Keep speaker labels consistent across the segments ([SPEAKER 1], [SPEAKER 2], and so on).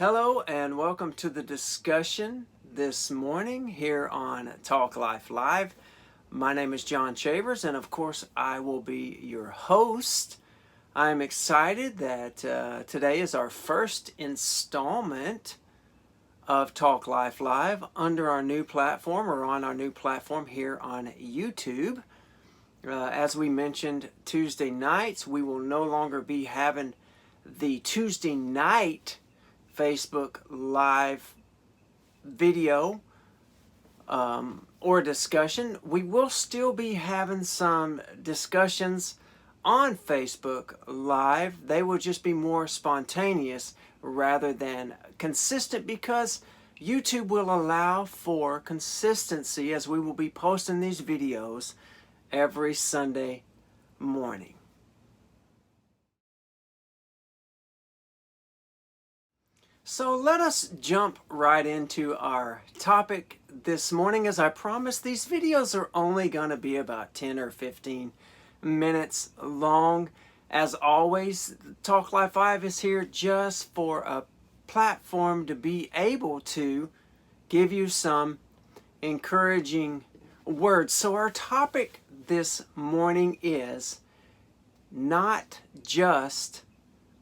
[SPEAKER 1] Hello and welcome to the discussion this morning here on Talk Life Live. My name is John Chavers and of course I will be your host. I'm excited that today is our first installment of Talk Life Live under our new platform or on our new platform here on YouTube. As we mentioned Tuesday nights, we will no longer be having the Tuesday night Facebook Live video or discussion. We will still be having some discussions on Facebook Live. They will just be more spontaneous rather than consistent because YouTube will allow for consistency as we will be posting these videos every Sunday morning. So let us jump right into our topic this morning. As I promised, these videos are only going to be about 10 or 15 minutes long. As always, Talk Life Live is here just for a platform to be able to give you some encouraging words. So our topic this morning is not just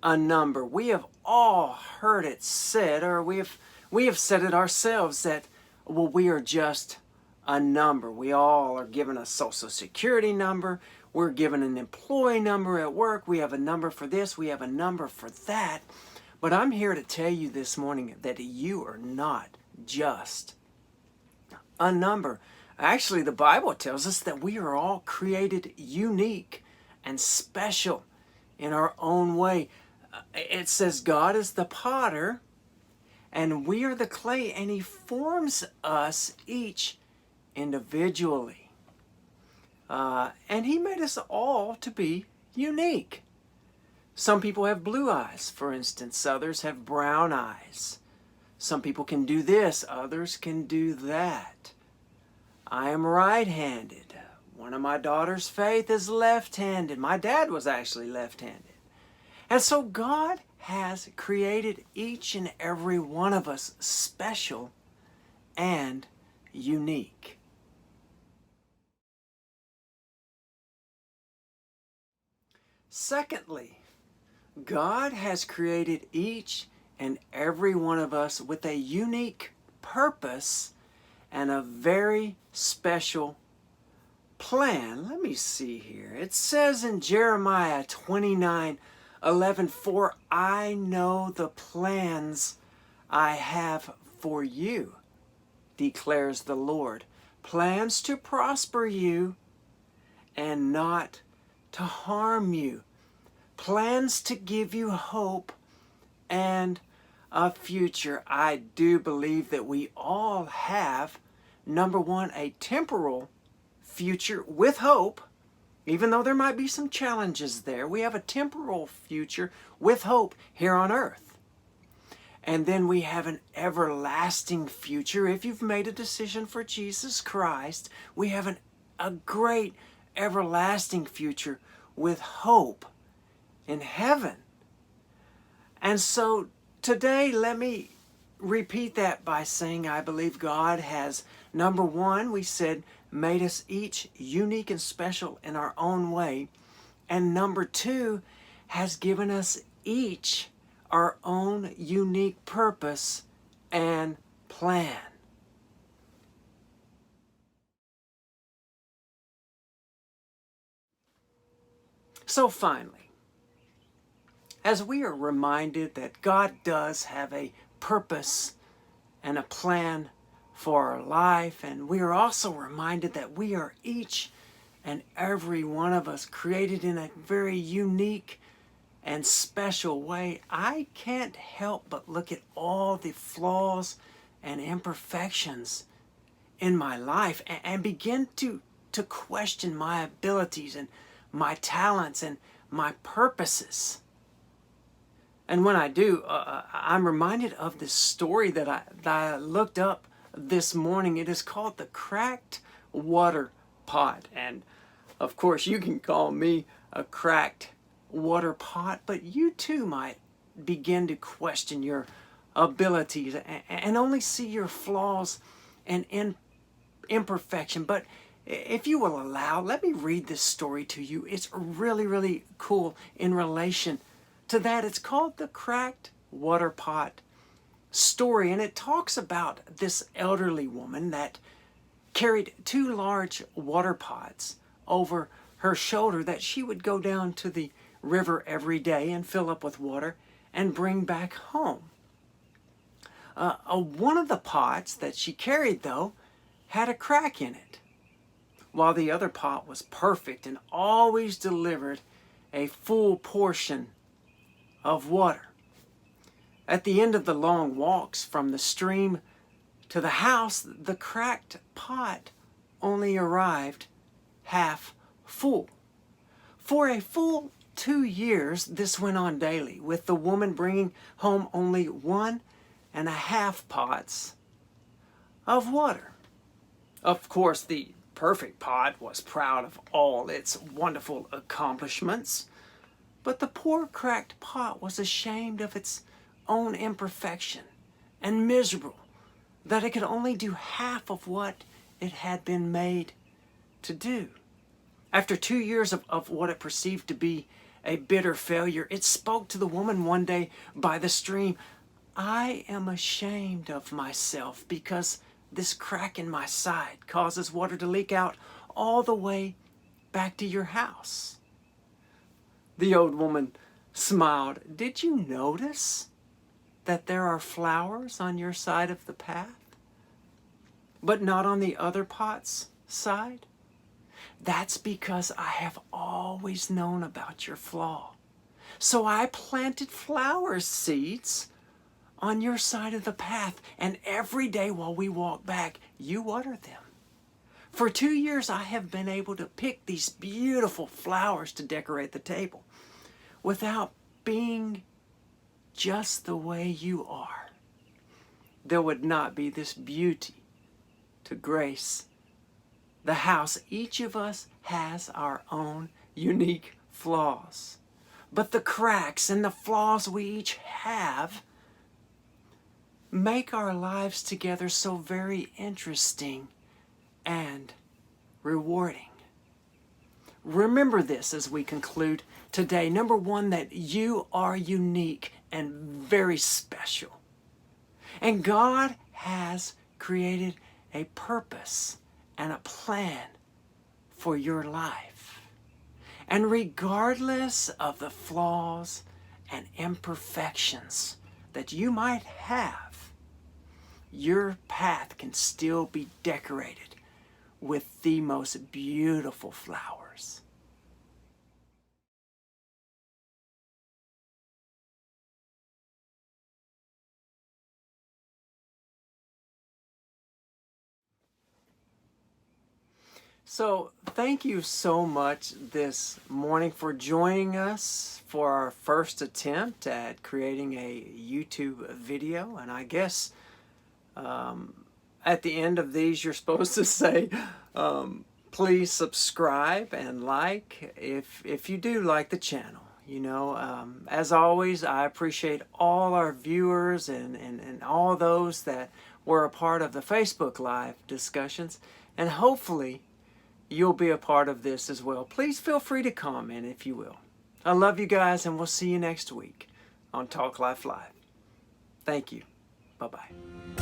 [SPEAKER 1] a number. We have all heard it said, or we have said it ourselves, that we are just a number. We all are given a social security number. We're given an employee number at work. We have a number for this. We have a number for that. But I'm here to tell you this morning that you are not just a number. Actually, the Bible tells us that we are all created unique and special in our own way. It says God is the potter and we are the clay, and He forms us each individually. And He made us all to be unique. Some people have blue eyes, for instance. Others have brown eyes. Some people can do this. Others can do that. I am right-handed. One of my daughters, Faith, is left-handed. My dad was actually left-handed. And so God has created each and every one of us special and unique. Secondly, God has created each and every one of us with a unique purpose and a very special plan. Let me see here. It says in Jeremiah 29:11, "For I know the plans I have for you, declares the Lord, plans to prosper you and not to harm you, plans to give you hope and a future." I do believe that we all have, number one, a temporal future with hope. Even though there might be some challenges there, we have a temporal future with hope here on earth. And then we have an everlasting future. If you've made a decision for Jesus Christ, we have a great everlasting future with hope in heaven. And so today, let me repeat that by saying I believe God has, number one, we said, made us each unique and special in our own way. And number two, has given us each our own unique purpose and plan. So finally, as we are reminded that God does have a purpose and a plan for our life, and we are also reminded that we are each and every one of us created in a very unique and special way, I can't help but look at all the flaws and imperfections in my life and begin to question my abilities and my talents and my purposes. And when I do, I'm reminded of this story that I looked up this morning. It is called The Cracked Water Pot. And of course, you can call me a cracked water pot, but you too might begin to question your abilities and only see your flaws and imperfection. But if you will allow, let me read this story to you. It's really, really cool in relation to that. It's called The Cracked Water Pot Story, and it talks about this elderly woman that carried 2 large water pots over her shoulder that she would go down to the river every day and fill up with water and bring back home. One of the pots that she carried, though, had a crack in it, while the other pot was perfect and always delivered a full portion of water. At the end of the long walks from the stream to the house, the cracked pot only arrived half full. For a full 2 years, this went on daily, with the woman bringing home only 1.5 pots of water. Of course, the perfect pot was proud of all its wonderful accomplishments, but the poor cracked pot was ashamed of its own imperfection and miserable that it could only do half of what it had been made to do. After 2 years of what it perceived to be a bitter failure, it spoke to the woman one day by the stream. "I am ashamed of myself because this crack in my side causes water to leak out all the way back to your house." The old woman smiled. "Did you notice that there are flowers on your side of the path, but not on the other pot's side? That's because I have always known about your flaw. So I planted flower seeds on your side of the path, and every day while we walk back, you water them. For 2 years, I have been able to pick these beautiful flowers to decorate the table without being just the way you are. There would not be this beauty to grace the house. Each of us has our own unique flaws, but the cracks and the flaws we each have make our lives together so very interesting and rewarding." Remember this as we conclude today. Number 1, that you are unique and very special. And God has created a purpose and a plan for your life. And regardless of the flaws and imperfections that you might have, your path can still be decorated with the most beautiful flowers. So thank you so much this morning for joining us for our first attempt at creating a YouTube video. And I guess at the end of these, you're supposed to say, please subscribe and like if you do like the channel. You know, as always, I appreciate all our viewers and all those that were a part of the Facebook Live discussions. And hopefully you'll be a part of this as well. Please feel free to comment if you will. I love you guys, and we'll see you next week on Talk Life Live. Thank you. Bye-bye.